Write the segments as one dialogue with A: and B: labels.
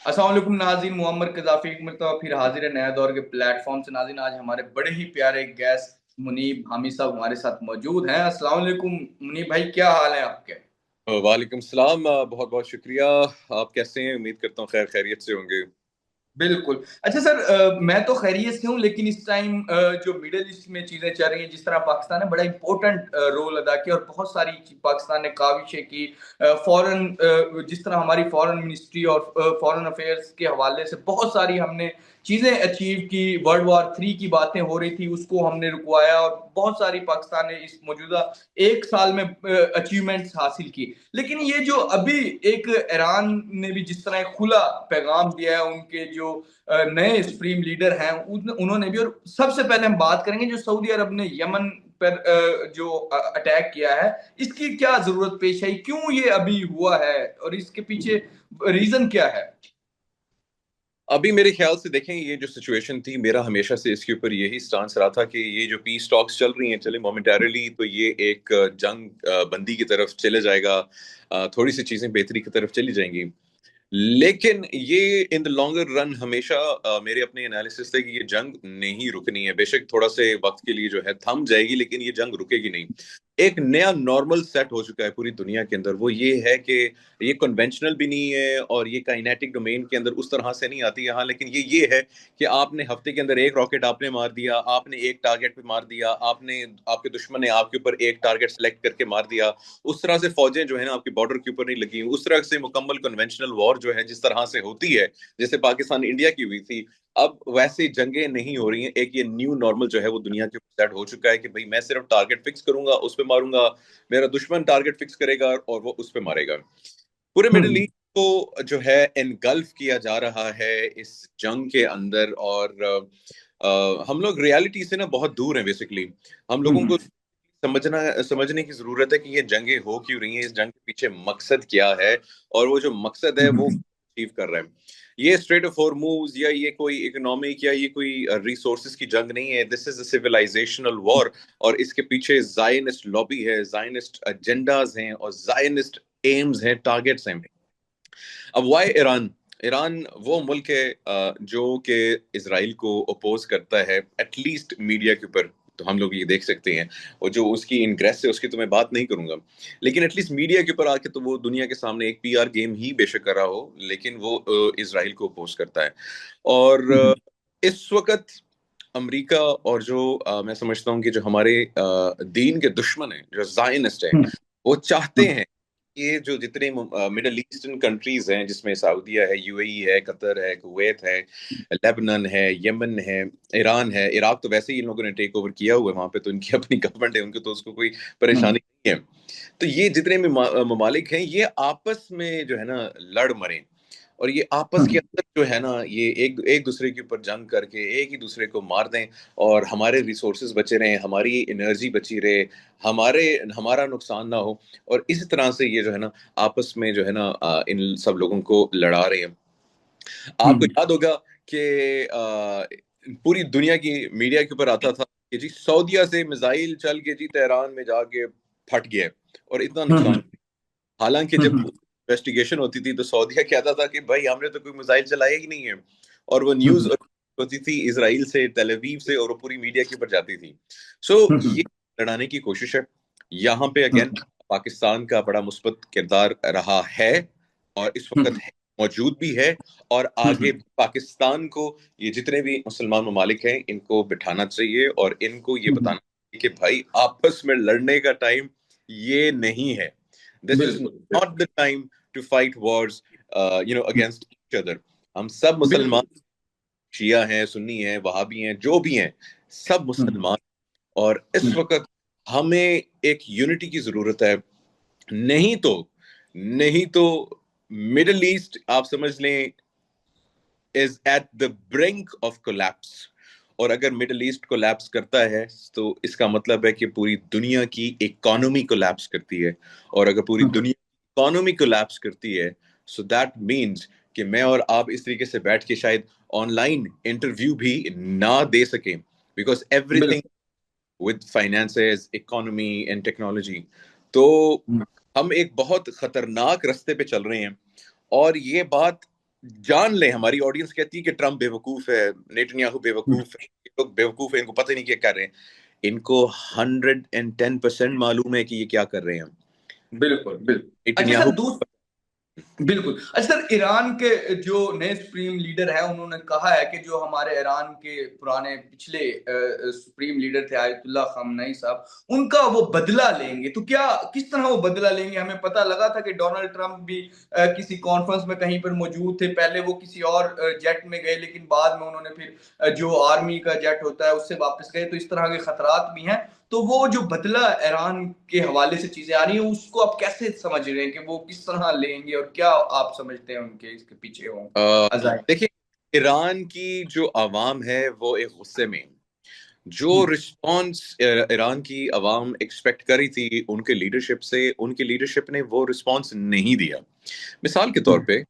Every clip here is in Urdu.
A: السلام علیکم ناظرین، معمر قذافی ایک مرتبہ پھر حاضر ہے نیا دور کے پلیٹ فارم سے۔ ناظرین، آج ہمارے بڑے ہی پیارے گیسٹ منیب حامی صاحب ہمارے ساتھ موجود ہیں۔ السلام علیکم منیب بھائی، کیا حال ہیں آپ کے؟
B: وعلیکم السلام، بہت بہت شکریہ۔ آپ کیسے ہیں؟ امید کرتا ہوں خیر خیریت سے ہوں گے۔
A: بالکل اچھا سر، میں تو خیریت سے ہوں، لیکن اس ٹائم جو مڈل ایسٹ میں چیزیں چل رہی ہیں، جس طرح پاکستان نے بڑا امپورٹنٹ رول ادا کیا اور بہت ساری پاکستان نے کاوشیں کی، فورن جس طرح ہماری فورن منسٹری اور فورن افیئرس کے حوالے سے بہت ساری ہم نے چیزیں اچیو کی۔ ورلڈ وار 3 کی باتیں ہو رہی تھی، اس کو ہم نے رکوایا، اور بہت ساری پاکستان نے اس موجودہ ایک سال میں اچیومنٹس حاصل کی۔ لیکن یہ جو ابھی ایک ایران نے بھی جس طرح ایک کھلا پیغام دیا ہے، ان کے جو نئے سپریم لیڈر ہیں انہوں نے بھی، اور سب سے پہلے ہم بات کریں گے جو سعودی عرب نے یمن پر جو اٹیک کیا ہے، اس کی کیا ضرورت پیش آئی، کیوں یہ ابھی ہوا ہے، اور اس کے پیچھے ریزن کیا ہے؟
B: ابھی میرے خیال سے دیکھیں، یہ جو سچویشن تھی، میرا ہمیشہ سے اس کے اوپر یہی سٹانس رہا تھا کہ یہ جو پیس ٹاکس چل رہی ہیں، چلے مومنٹیرلی تو یہ ایک جنگ بندی کی طرف چلے جائے گا، تھوڑی سی چیزیں بہتری کی طرف چلی جائیں گی، لیکن یہ ان دا لانگر رن ہمیشہ میرے اپنے انالیسس سے کہ یہ جنگ نہیں رکنی ہے۔ بے شک تھوڑا سے وقت کے لیے جو ہے تھم جائے گی، لیکن یہ جنگ رکے گی نہیں۔ ایک نیا نارمل سیٹ ہو چکا ہے پوری دنیا کے اندر، وہ یہ ہے کہ یہ کنونشنل بھی نہیں ہے اور یہ کائنیٹک ڈومین کے اندر اس طرح سے نہیں آتی یہاں، لیکن یہ ہے کہ آپ نے ہفتے کے اندر ایک راکٹ آپ نے مار دیا، آپ نے ایک ٹارگٹ پہ مار دیا، آپ کے دشمن نے آپ کے اوپر ایک ٹارگٹ سلیکٹ کر کے مار دیا۔ اس طرح سے فوجیں جو ہے نا آپ کی بارڈر کے اوپر نہیں لگی، اس طرح سے مکمل کنونشنل وار جو ہے جس طرح سے ہوتی ہے، جیسے پاکستان انڈیا کی ہوئی تھی، اب ویسے جنگیں نہیں ہو رہی ہیں۔ ایک یہ نیو نارمل جو ہے وہ دنیا کے اوپر سیٹ ہو چکا ہے کہ بھئی میں صرف ٹارگٹ فکس کروں گا، اس پہ ماروں گا، میرا دشمن ٹارگٹ فکس کرے گا اور وہ اس پہ مارے گا۔ پورے مڈل ایسٹ کو جو ہے انگلف کیا جا رہا ہے اس جنگ کے اندر، اور ہم لوگ ریالٹی سے نا بہت دور ہیں بیسیکلی۔ ہم لوگوں کو سمجھنے کی ضرورت ہے کہ یہ جنگیں ہو کیوں رہی ہیں، اس جنگ کے پیچھے مقصد کیا ہے، اور وہ جو مقصد ہے وہ اچیو کر رہے ہیں۔ یہ اسٹریٹ آف ہارموز یا یہ کوئی اکنامک یا یہ کوئی ریسورسز کی جنگ نہیں ہے، دس از اے سیولائزیشنل وار، اور اس کے پیچھے زائنسٹ لابی ہے، زائنسٹ ایجنڈاز ہیں اور زائنسٹ ایمز ہیں، ٹارگٹس ہیں۔ اب وائی ایران؟ ایران وہ ملک ہے جو کہ اسرائیل کو اپوز کرتا ہے، ایٹ لیسٹ میڈیا کے اوپر تو ہم لوگ یہ دیکھ سکتے ہیں، اور جو اس کی انگریس ہے اس کی تو میں بات نہیں کروں گا، لیکن ایٹ لیسٹ میڈیا کے اوپر آ کے تو وہ دنیا کے سامنے ایک پی آر گیم ہی بے شک کر رہا ہو، لیکن وہ اسرائیل کو اپوز کرتا ہے۔ اور اس وقت امریکہ اور جو میں سمجھتا ہوں کہ جو ہمارے دین کے دشمن ہیں، جو زائنسٹ ہیں، وہ چاہتے ہیں یہ جو جتنے مڈل ایسٹرن کنٹریز ہیں، جس میں سعودیہ ہے، یو اے ای ہے، قطر ہے، کویت ہے، لیبنان ہے، یمن ہے، ایران ہے، عراق تو ویسے ہی ان لوگوں نے ٹیک اوور کیا ہوا ہے، وہاں پہ تو ان کی اپنی گورنمنٹ ہے، ان کو تو اس کو کوئی پریشانی نہیں ہے۔ تو یہ جتنے بھی ممالک ہیں، یہ آپس میں جو ہے نا لڑ مریں، اور یہ آپس کے اندر جو ہے نا یہ ایک دوسرے کے اوپر جنگ کر کے ایک ہی دوسرے کو مار دیں، اور ہمارے ریسورسز بچے رہیں، ہماری انرجی بچی رہے، ہمارا نقصان نہ ہو، اور اسی طرح سے یہ جو ہے نا آپس میں جو ہے نا ان سب لوگوں کو لڑا رہے ہیں۔ آپ کو یاد ہوگا کہ پوری دنیا کی میڈیا کے اوپر آتا تھا کہ جی سعودیہ سے میزائل چل کے جی تہران میں جا کے پھٹ گیا اور اتنا نقصان، حالانکہ جب انویسٹیگیشن ہوتی تھی تو سعودیہ کہتا تھا کہ بھائی ہم نے تو کوئی میزائل چلایا ہی نہیں ہے، اور وہ نیوز ہوتی تھی اسرائیل سے، تیل اویو سے، اور وہ پوری میڈیا کے اوپر جاتی تھی۔ سو یہ لڑانے کی کوشش ہے یہاں پہ، اگین پاکستان کا بڑا مثبت کردار رہا ہے اور اس وقت موجود بھی ہے، اور آگے پاکستان کو یہ جتنے بھی مسلمان ممالک ہیں ان کو بٹھانا چاہیے اور ان کو یہ بتانا چاہیے کہ بھائی آپس میں لڑنے کا ٹائم یہ نہیں ہے۔ This is
A: بالکل
B: not the time to fight wars against each other۔ ہم سب مسلمان،
A: بالکل
B: شیعہ ہیں، سنی ہیں، وہابی ہیں، جو بھی ہیں، سب مسلمان، اور اس وقت ہمیں ایک یونٹی کی ضرورت ہے۔ نہیں تو مڈل ایسٹ آپ سمجھ لیں is at the brink of collapse، اور اگر مڈل ایسٹ کولیپس کرتا ہے تو اس کا مطلب ہے کہ پوری دنیا کی اکانومی کولیپس کرتی ہے، اور اگر پوری دنیا کی اکانومی کولیپس کرتی ہے so that means کہ میں اور آپ اس طریقے سے بیٹھ کے شاید آن لائن انٹرویو بھی نہ دے سکیں، because every thing with finances, economy and technology۔ تو ہم ایک بہت خطرناک رستے پہ چل رہے ہیں، اور یہ بات جان لیں, ہماری آڈینس کہتی ہے کہ ٹرمپ بیوقوف ہے, نیتنیاہو بیوقوف ہے, یہ لوگ بیوقوف ہیں, ان کو پتہ نہیں کیا کر رہے ہیں. ان کو 110% معلوم ہے کہ یہ کیا کر رہے ہیں.
A: بالکل بالکل. اچھا
B: نیتنیاہو
A: سر بالکل. اچھا سر, ایران کے جو نئے سپریم لیڈر ہیں انہوں نے کہا ہے کہ جو ہمارے ایران کے پرانے پچھلے سپریم لیڈر تھے آیت اللہ خامنئی صاحب, ان کا وہ بدلہ لیں گے. تو کیا کس طرح وہ بدلہ لیں گے؟ ہمیں پتہ لگا تھا کہ ڈونلڈ ٹرمپ بھی کسی کانفرنس میں کہیں پر موجود تھے, پہلے وہ کسی اور جیٹ میں گئے لیکن بعد میں انہوں نے پھر جو آرمی کا جیٹ ہوتا ہے اس سے واپس گئے. تو اس طرح کے خطرات بھی ہیں. تو وہ جو بدلہ ایران کے حوالے سے چیزیں آ رہی ہیں اس کو آپ کیسے سمجھ رہے ہیں کہ وہ کس طرح لیں گے, اور کیا آپ سمجھتے ہیں ان کے اس کے پیچھے ہوں عزائم؟
B: دیکھیں, ایران کی جو عوام ہے وہ ایک غصے میں, جو رسپانس ایران کی عوام ایکسپیکٹ کری تھی ان کے لیڈرشپ سے, ان کی لیڈرشپ نے وہ رسپانس نہیں دیا. مثال کے طور پہ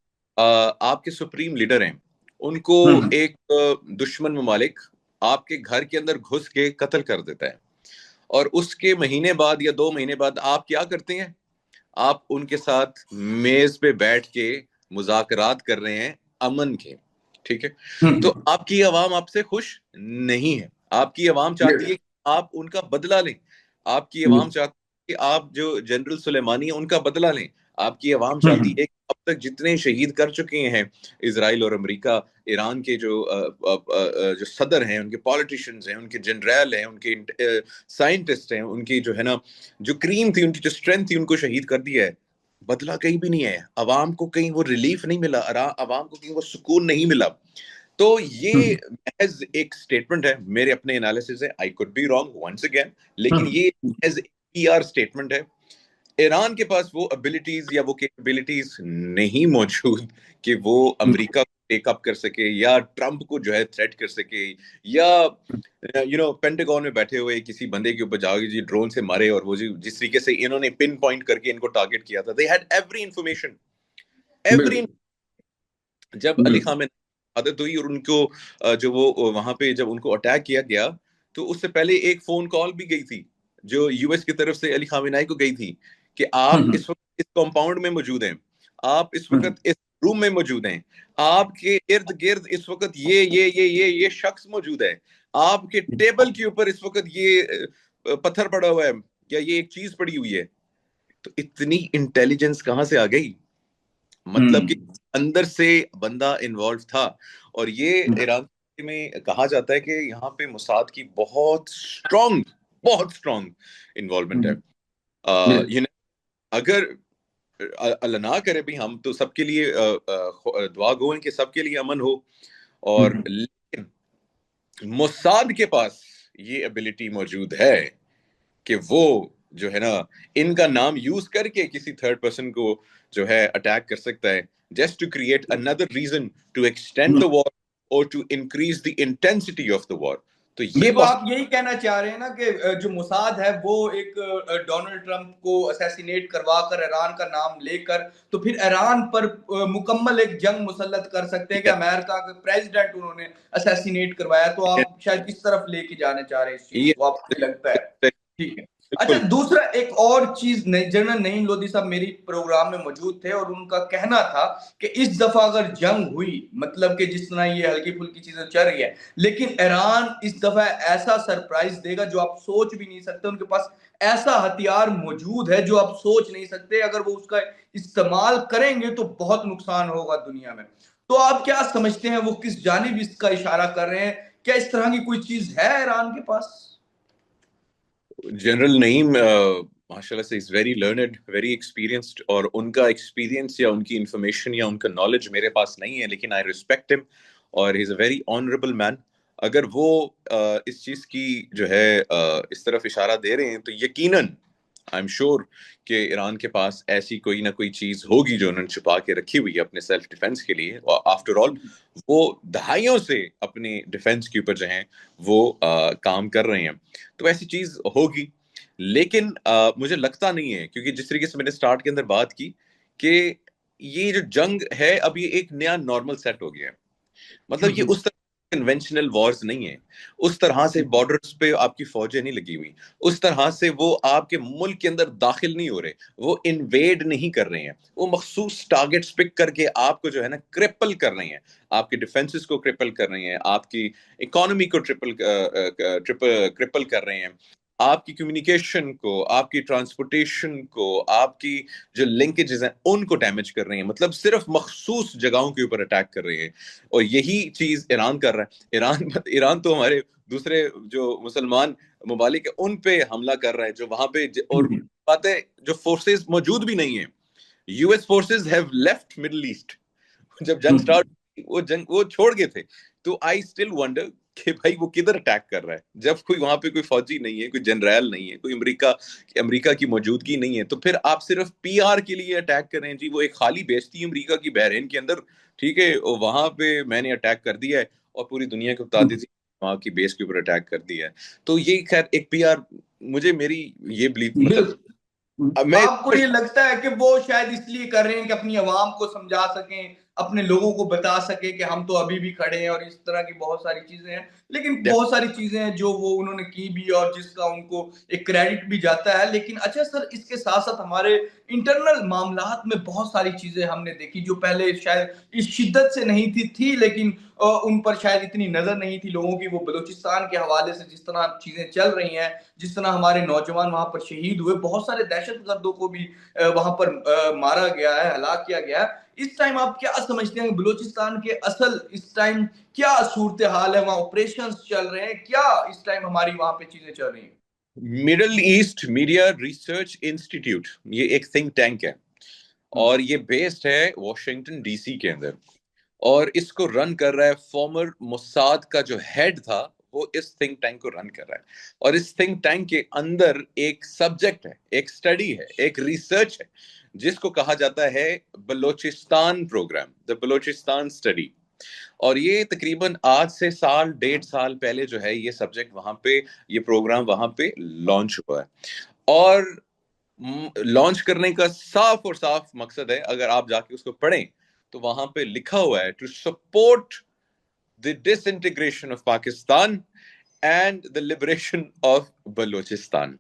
B: آپ کے سپریم لیڈر ہیں, ان کو ایک دشمن ممالک آپ کے گھر کے اندر گھس کے قتل کر دیتا ہے, اور اس کے مہینے بعد یا 2 مہینے بعد آپ کیا کرتے ہیں؟ آپ ان کے ساتھ میز پہ بیٹھ کے مذاکرات کر رہے ہیں امن کے. ٹھیک ہے, تو آپ کی عوام آپ سے خوش نہیں ہے. آپ کی عوام چاہتی ہے کہ آپ ان کا بدلہ لیں. آپ کی عوام چاہتی ہے کہ آپ جو جنرل سلیمانی ہیں ان کا بدلہ لیں. آپ کی عوام چاہتی ہے کہ اب تک جتنے شہید کر چکے ہیں اسرائیل اور امریکہ, ایران کے جو صدر ہیں, ان کے پالیٹیشنز ہیں, ان کے جنرل ہیں, ان کے سائنٹسٹ ہیں, ان کی جو ہے نا جو کریم تھی, ان کی جو اسٹرینتھ تھی, ان کو شہید کر دیا ہے. بدلہ کہیں بھی نہیں ہے. عوام کو کہیں وہ ریلیف نہیں ملا, عوام کو کہیں وہ سکون نہیں ملا. تو یہ محض ایک سٹیٹمنٹ ہے, میرے اپنے انالیسز ہے, I could be wrong once again, لیکن یہ محض پی آر سٹیٹمنٹ ہے. ایران کے پاس وہ ابیلٹیز یا وہ کیپبلٹیز نہیں موجود کہ وہ امریکہ کو ٹیک اپ کر سکے, یا ٹرمپ کو جو ہے تھریٹ کر سکے, یا پینٹاگون میں بیٹھے ہوئے کسی بندے کے اوپر جا کے جی ڈرون سے مارے, اور وہ جس طریقے سے انہوں نے پن پوائنٹ کر کے ان کو ٹارگٹ کیا تھا. they had every information, every. جب علی خامنہ عادت ہوئی اور ان کو جو وہ وہاں پہ جب ان کو اٹیک کیا گیا, تو اس سے پہلے ایک فون کال بھی گئی تھی جو یو ایس کی طرف سے علی خامنہ کو گئی تھی کہ آپ اس وقت اس کمپاؤنڈ میں موجود ہیں, آپ اس وقت اس روم میں موجود ہیں, آپ کے ارد گرد اس وقت یہ شخص موجود ہے, آپ کے ٹیبل کے اوپر اس وقت یہ پتھر پڑا ہوا ہے یا یہ ایک چیز پڑی ہوئی ہے. تو اتنی انٹیلیجنس کہاں سے آ گئی؟ مطلب کہ اندر سے بندہ انوالو تھا. اور یہ ایران میں کہا جاتا ہے کہ یہاں پہ موساد کی بہت اسٹرانگ انوالومنٹ ہے. اگر اللہ نہ کرے بھی, ہم تو سب کے لیے دعا گو ہیں کہ سب کے لیے امن ہو, اور لیکن موساد کے پاس یہ ایبلٹی موجود ہے کہ وہ جو ہے نا ان کا نام یوز کر کے کسی تھرڈ پرسن کو جو ہے اٹیک کر سکتا ہے, just to create another reason to extend the war or to increase the intensity of the war. تو یہ
A: بالکل. آپ یہی کہنا چاہ رہے ہیں نا کہ جو موساد ہے وہ ایک ڈونلڈ ٹرمپ کو اسیسینیٹ کروا کر ایران کا نام لے کر تو پھر ایران پر مکمل ایک جنگ مسلط کر سکتے ہیں کہ امریکہ کا پریزیڈنٹ انہوں نے اسیسینیٹ کروایا. تو آپ شاید کس طرف لے کے جانے چاہ رہے ہیں اس چیز کو, آپ کو لگتا ہے؟ ٹھیک ہے. اچھا, دوسرا ایک اور چیز, جنرل نعیم لودھی صاحب میری پروگرام میں موجود تھے اور ان کا کہنا تھا کہ اس دفعہ اگر جنگ ہوئی, مطلب کہ جس طرح یہ ہلکی پھلکی چیزیں چل رہی ہے, لیکن ایران اس دفعہ ایسا سرپرائز دے گا جو آپ سوچ بھی نہیں سکتے. ان کے پاس ایسا ہتھیار موجود ہے جو آپ سوچ نہیں سکتے, اگر وہ اس کا استعمال کریں گے تو بہت نقصان ہوگا دنیا میں. تو آپ کیا سمجھتے ہیں وہ کس جانب اس کا اشارہ کر رہے ہیں؟ کیا اس طرح کی کوئی چیز ہے ایران کے پاس؟
B: جنرل نعیم ماشاء اللہ سے is very learned, very experienced, اور ان کا ایکسپیرینس یا ان کی انفارمیشن یا ان کا نالج میرے پاس نہیں ہے, لیکن آئی ریسپیکٹ ہم, اور ہی از اے ویری آنریبل مین. اگر وہ اس چیز کی جو ہے اس طرف اشارہ دے رہے ہیں تو یقیناً آئی ایم شیور کہ ایران کے پاس ایسی کوئی نہ کوئی چیز ہوگی جو انہوں نے چھپا کے رکھی ہوئی ہے اپنے سیلف ڈیفense کے لیے. اور آفٹر آل وہ دہائیوں سے اپنے ڈیفenس کے اوپر جو ہیں وہ کام کر رہے ہیں, تو ایسی چیز ہوگی. لیکن مجھے لگتا نہیں ہے, کیونکہ جس طریقے سے میں نے سٹارٹ کے اندر بات کی کہ یہ جو جنگ ہے اب یہ ایک نیا نارمل سیٹ ہو گیا ہے. مطلب یہ اس طرح کنونشنل وارز نہیں ہیں، اس طرح سے بارڈرز پہ آپ کی فوجیں نہیں لگی ہوئی، اس طرح سے وہ آپ کے ملک کے اندر داخل نہیں ہو رہے، وہ انویڈ نہیں کر رہے ہیں، وہ مخصوص ٹارگٹس پک کر کے آپ کو جو ہے نا کرپل کر رہے ہیں، آپ کے ڈیفنسز کو کرپل کر رہے ہیں، آپ کی اکانومی کو کرپل کر رہے ہیں، آپ کی کمیونیکیشن کو، آپ کی ٹرانسپورٹیشن کو، آپ کی جو لنکیجز ہیں ان کو ڈیمیج کر رہے ہیں، مطلب صرف مخصوص جگہوں کے اوپر اٹیک کر رہے ہیں، اور یہی چیز ایران کر رہا ہے۔ ایران تو ہمارے دوسرے جو مسلمان ممالک ہیں ان پہ حملہ کر رہا ہے، جو وہاں پہ اور بات ہے جو فورسز موجود بھی نہیں ہیں، U S forces have left Middle East, جب جنگ سٹارٹ وہ چھوڑ گئے تھے، تو آئی اسٹل ونڈر کہ بھائی وہ کدھر اٹیک کر رہا ہے جب کوئی وہاں پہ کوئی فوجی نہیں ہے، کوئی جنرل نہیں ہے، کوئی امریکہ کی موجودگی نہیں ہے، تو پھر آپ صرف پی آر کے لیے اٹیک کریں جی، وہ ایک خالی بیس تھی امریکہ کی بحرین کے اندر، ٹھیک ہے، وہاں پہ میں نے اٹیک کر دیا ہے اور پوری دنیا کو بتا دی تھی وہاں کی بیس کے اوپر اٹیک کر دیا ہے، تو یہ خیر ایک پی آر، مجھے میری یہ بلیف مطلب میں
A: آپ کو یہ لگتا ہے کہ وہ شاید اس لیے کر رہے ہیں کہ اپنی عوام کو سمجھا سکیں، اپنے لوگوں کو بتا سکیں کہ ہم تو ابھی بھی کھڑے ہیں، اور اس طرح کی بہت ساری چیزیں ہیں، لیکن بہت ساری چیزیں ہیں جو وہ انہوں نے کی بھی اور جس کا ان کو ایک کریڈٹ بھی جاتا ہے. لیکن اچھا سر، اس کے ساتھ ساتھ ہمارے انٹرنل معاملات میں بہت ساری چیزیں ہم نے دیکھی جو پہلے شاید اس شدت سے نہیں تھی لیکن ان پر شاید اتنی نظر نہیں تھی لوگوں کی. وہ بلوچستان کے حوالے سے جس طرح چیزیں چل رہی ہیں، جس طرح ہمارے نوجوان وہاں پر شہید ہوئے، بہت سارے دہشت گردوں کو بھی وہاں پر مارا گیا ہے، ہلاک کیا گیا ہے. اس ٹائم آپ کیا سمجھتے ہیں بلوچستان کے اصل اس ٹائم کیا صورتحال ہے؟ وہاں آپریشنز چل رہے ہیں کیا اس ٹائم ہماری وہاں پہ چیزیں چل رہی ہیں؟
B: Middle East media research institute, یہ ایک تھنک ٹینک ہے اور یہ بیسڈ ہے واشنگٹن ڈی سی کے اندر، اور اس کو رن کر رہا ہے فارمر موساد کا جو ہیڈ تھا، وہ اس تھنک ٹینک کو رن کر رہا ہے، اور اس تھنک ٹینک کے اندر ایک سبجیکٹ ہے، ایک اسٹڈی ہے، ایک ریسرچ ہے جس کو کہا جاتا ہے بلوچستان پروگرام، دا بلوچستان اسٹڈی، اور یہ تقریباً آج سے سال ڈیڑھ سال پہلے جو ہے یہ سبجیکٹ وہاں پہ، یہ پروگرام وہاں پہ لانچ ہوا ہے، اور لانچ کرنے کا صاف اور صاف مقصد ہے، اگر آپ جا کے اس کو پڑھیں تو وہاں پہ لکھا ہوا ہے to support the disintegration of Pakistan and the liberation of Balochistan.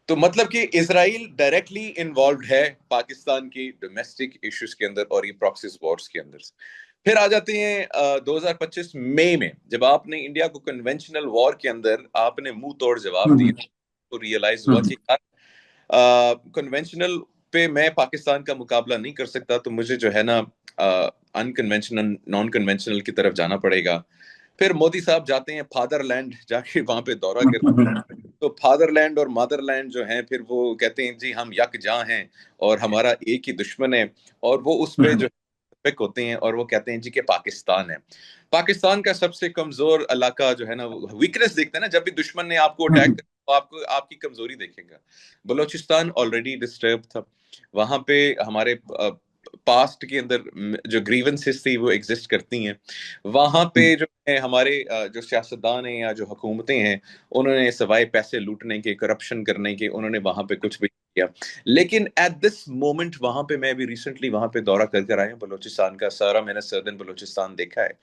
B: تو مطلب کہ اسرائیل ڈائریکٹلی انوالوڈ ہے پاکستان کی ڈومیسٹک ایشوز کے اندر اور یہ پراکسیز وارز کے اندر. پھر آ جاتے ہیں 2025 مئی میں، جب آپ نے انڈیا کو کنونشنل وار کے اندر آپ نے منہ توڑ جواب دیا تو ریئلائز ہوا کہ کنونشنل پہ میں پاکستان کا مقابلہ نہیں کر سکتا، تو مجھے جو ہے نا انکنونشنل نان کنونشنل کی طرف جانا پڑے گا. پھر مودی صاحب جاتے ہیں فادر لینڈ، جا کے وہاں پہ دورہ کرتے ہیں، تو فادر لینڈ اور مادر لینڈ جو ہیں پھر وہ کہتے ہیں جی ہم یک جاں ہیں اور ہمارا ایک ہی دشمن ہے، اور وہ اس پہ جو پک ہوتے ہیں اور وہ کہتے ہیں جی کہ پاکستان ہے. پاکستان کا سب سے کمزور علاقہ جو ہے نا، ویکنس دیکھتے ہیں نا، جب بھی دشمن نے آپ کو اٹیک کرا تو آپ کی کمزوری دیکھے گا. بلوچستان آلریڈی ڈسٹرب تھا، وہاں پہ ہمارے پاسٹ کے اندر جو گریونسز تھی وہ ایگزسٹ کرتی ہیں، وہاں پہ جو ہے ہمارے جو سیاستدان ہیں یا جو حکومتیں ہیں، انہوں نے سوائے پیسے لوٹنے کے، کرپشن کرنے کے، انہوں نے وہاں پہ کچھ بھی کیا. لیکن ایٹ دس مومنٹ وہاں پہ میں بھی ریسنٹلی وہاں پہ دورہ کر آیا ہوں بلوچستان کا سارا، میں نے سردن بلوچستان دیکھا ہے.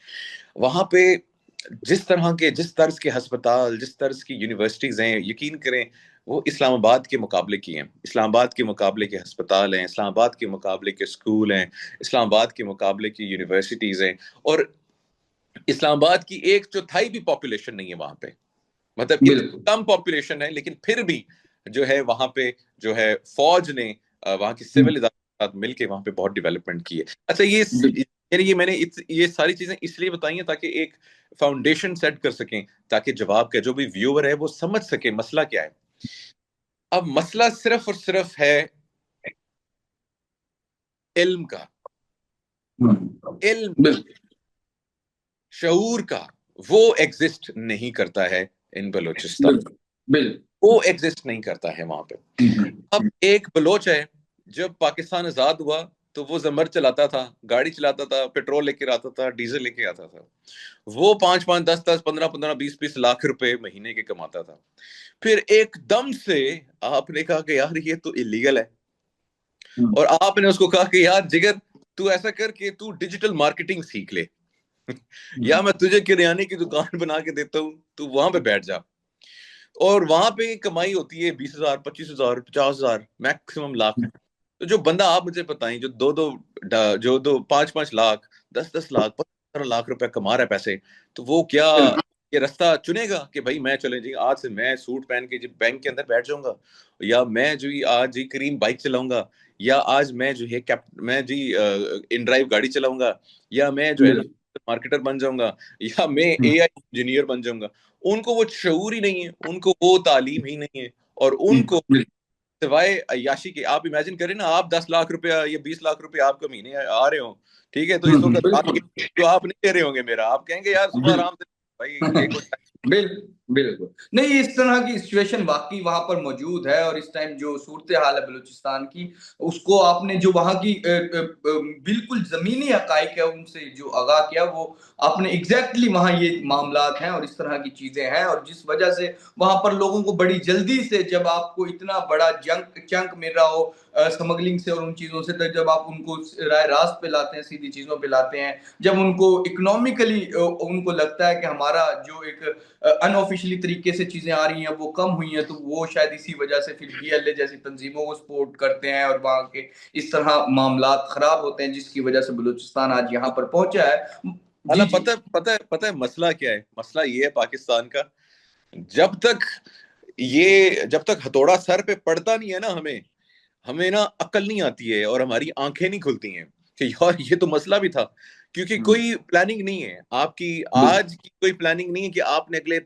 B: وہاں پہ جس طرز کے ہسپتال، جس طرز کی یونیورسٹیز ہیں، یقین کریں وہ اسلام آباد کے مقابلے کی ہیں، اسلام آباد کے مقابلے کے ہسپتال ہیں، اسلام آباد کے مقابلے کے اسکول ہیں، اسلام آباد کے مقابلے کی یونیورسٹیز ہیں، اور اسلام آباد کی ایک چوتھائی بھی پاپولیشن نہیں ہے وہاں پہ، مطلب اتنی کم پاپولیشن ہے، لیکن پھر بھی جو ہے وہاں پہ جو ہے فوج نے وہاں کی سول اداروں کے ساتھ مل کے وہاں پہ بہت ڈیولپمنٹ کی ہے. اچھا یہ میں نے یہ ساری چیزیں اس لیے بتائی ہیں تاکہ ایک فاؤنڈیشن سیٹ کر سکیں، تاکہ جواب کا جو بھی ویور ہے وہ سمجھ سکے مسئلہ کیا ہے. اب مسئلہ صرف اور صرف ہے علم کا، علم شعور کا، وہ ایگزسٹ نہیں کرتا ہے ان بلوچستان، وہ ایگزسٹ نہیں کرتا ہے وہاں پہ. اب ایک بلوچ ہے، جب پاکستان آزاد ہوا تو وہ زمر چلاتا تھا، گاڑی چلاتا تھا، پیٹرول لے کے آتا تھا، ڈیزل لے کے آتا تھا، وہ 5 10 15 20 لاکھ روپے مہینے کے کماتا تھا. پھر ایک دم سے آپ نے کہا کہ یار یہ تو اللیگل ہے، اور آپ نے اس کو کہا کہ یار جگر تو ایسا کر کے تو ڈیجیٹل مارکیٹنگ سیکھ لے. یا میں تجھے کریانے کی دکان بنا کے دیتا ہوں، تو وہاں پہ بیٹھ جا. اور وہاں پہ کمائی ہوتی ہے 20,000 25,000 50,000 میکسیمم لاکھ. تو جو بندہ آپ مجھے بتائیں جو جو 5-5 لاکھ 10-10 لاکھ 15 لاکھ روپے کما رہا ہے پیسے، تو وہ کیا
A: بالکل
B: یہ رستہ چنے گا کہ بھائی میں چلے جی آج سے میں سوٹ پہن کے بینک کے اندر بیٹھ جاؤں گا، یا میں جو آج جی کریم بائک چلاؤں گا، یا آج میں جو ہے میں جی ان ڈرائیو گاڑی چلاؤں گا، یا میں جو ہے مارکیٹر بن جاؤں گا، یا میں اے آئی انجینئر بن جاؤں گا. ان کو وہ شعور ہی نہیں ہے، ان کو وہ تعلیم ہی نہیں ہے، اور ان کو سوائے عیاشی کے. آپ امیجن کریں نا، آپ 10 لاکھ روپیہ یا 20 لاکھ روپے آپ کو مہینے آ رہے ہوں، ٹھیک ہے، تو اس وقت آپ تو آپ نہیں دے رہے ہوں گے میرا، آپ کہیں گے یار صبح آرام سے بھائی یہ کوئی.
A: بالکل نہیں، اس طرح کی سچویشن واقعی وہاں پر موجود ہے. اور اس ٹائم جو صورتحال ہے بلوچستان کی، اس کو آپ نے جو وہاں کی بالکل زمینی حقائق ہے ان سے جو آگاہ کیا، وہ آپ نے ایگزیکٹلی وہاں یہ معاملات ہیں اور اس طرح کی چیزیں ہیں. اور جس وجہ سے وہاں پر لوگوں کو بڑی جلدی سے، جب آپ کو اتنا بڑا چنک مل رہا ہو سمگلنگ سے اور ان چیزوں سے، جب آپ ان کو راہ راست پہ لاتے ہیں، سیدھی چیزوں پہ لاتے ہیں، جب ان کو اکنومیکلی ان کو لگتا ہے کہ ہمارا جو ایک ان آفیشلی طریقے سے چیزیں آ رہی ہیں وہ کم ہوئی ہیں، تو وہ شاید اسی وجہ سے پھر بی ایل اے جیسی تنظیموں کو سپورٹ کرتے ہیں اور وہاں کے اس طرح معاملات خراب ہوتے ہیں، جس کی وجہ سے بلوچستان آج یہاں پر پہنچا ہے. جی جی
B: پتہ ہے مسئلہ کیا ہے؟ مسئلہ یہ ہے پاکستان کا، جب تک ہتھوڑا سر پہ پڑتا نہیں ہے نا، ہمیں نا عقل نہیں آتی ہے اور ہماری آنکھیں نہیں کھلتی ہیں کہ یار یہ تو مسئلہ بھی تھا. کیونکہ کوئی پلاننگ نہیں ہے آپ کی، آج کی کوئی پلاننگ نہیں ہے کہ آپ نے اگلے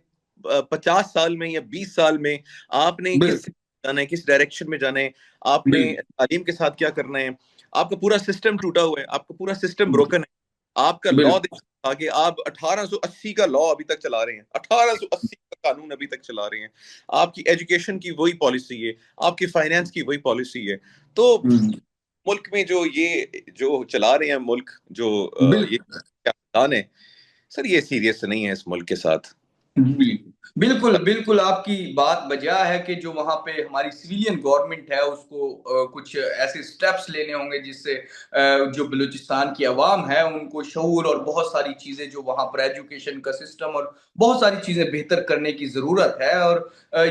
B: 50 سال میں یا 20 سال میں آپ نے کس
A: بالکل
B: جانا ہے، کس ڈائریکشن میں جانا ہے، آپ نے
A: بالکل
B: تعلیم کے ساتھ کیا کرنا ہے. آپ کا پورا سسٹم ٹوٹا ہوا ہے، آپ کا پورا سسٹم بروکن ہے. آپ کا لا
A: بالکل
B: تھا کہ آپ 1880 کا لا ابھی تک چلا رہے ہیں، 1880 کا قانون ابھی تک چلا رہے ہیں. آپ کی ایجوکیشن کی وہی پالیسی ہے، آپ کی فائنینس کی وہی پالیسی ہے. تو ملک میں جو چلا رہے ہیں ملک، جو یہ
A: بالکل
B: کیا ہے سر، یہ سیریس نہیں ہے اس ملک کے ساتھ.
A: بالکل بالکل آپ کی بات بجا ہے کہ جو وہاں پہ ہماری سویلین گورنمنٹ ہے، اس کو کچھ ایسے سٹیپس لینے ہوں گے جس سے جو بلوچستان کی عوام ہے ان کو شعور اور بہت ساری چیزیں، جو وہاں پر ایجوکیشن کا سسٹم اور بہت ساری چیزیں بہتر کرنے کی ضرورت ہے. اور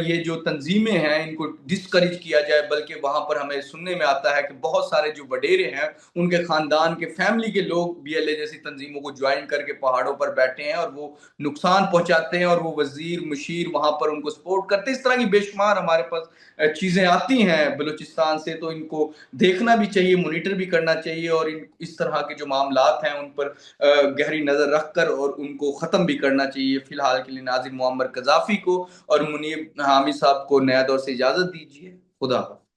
A: یہ جو تنظیمیں ہیں ان کو ڈسکریج کیا جائے، بلکہ وہاں پر ہمیں سننے میں آتا ہے کہ بہت سارے جو وڈیرے ہیں ان کے خاندان کے فیملی کے لوگ بی ایل اے جیسی تنظیموں کو جوائن کر کے پہاڑوں پر بیٹھے ہیں اور وہ نقصان پہنچاتے ہیں، اور وہ وزیر مشیر وہاں پر ان کو سپورٹ کرتے ہیں. اس طرح کی بے شمار ہمارے پاس چیزیں آتی ہیں بلوچستان سے، تو ان کو دیکھنا بھی چاہیے، مونیٹر بھی کرنا چاہیے، اور اس طرح کے جو معاملات ہیں ان پر گہری نظر رکھ کر اور ان کو ختم بھی کرنا چاہیے. فی الحال کے لیے ناظر معمر قذافی کو اور منیب حامی صاحب کو نیا دور سے اجازت دیجیے. خدا حافظ.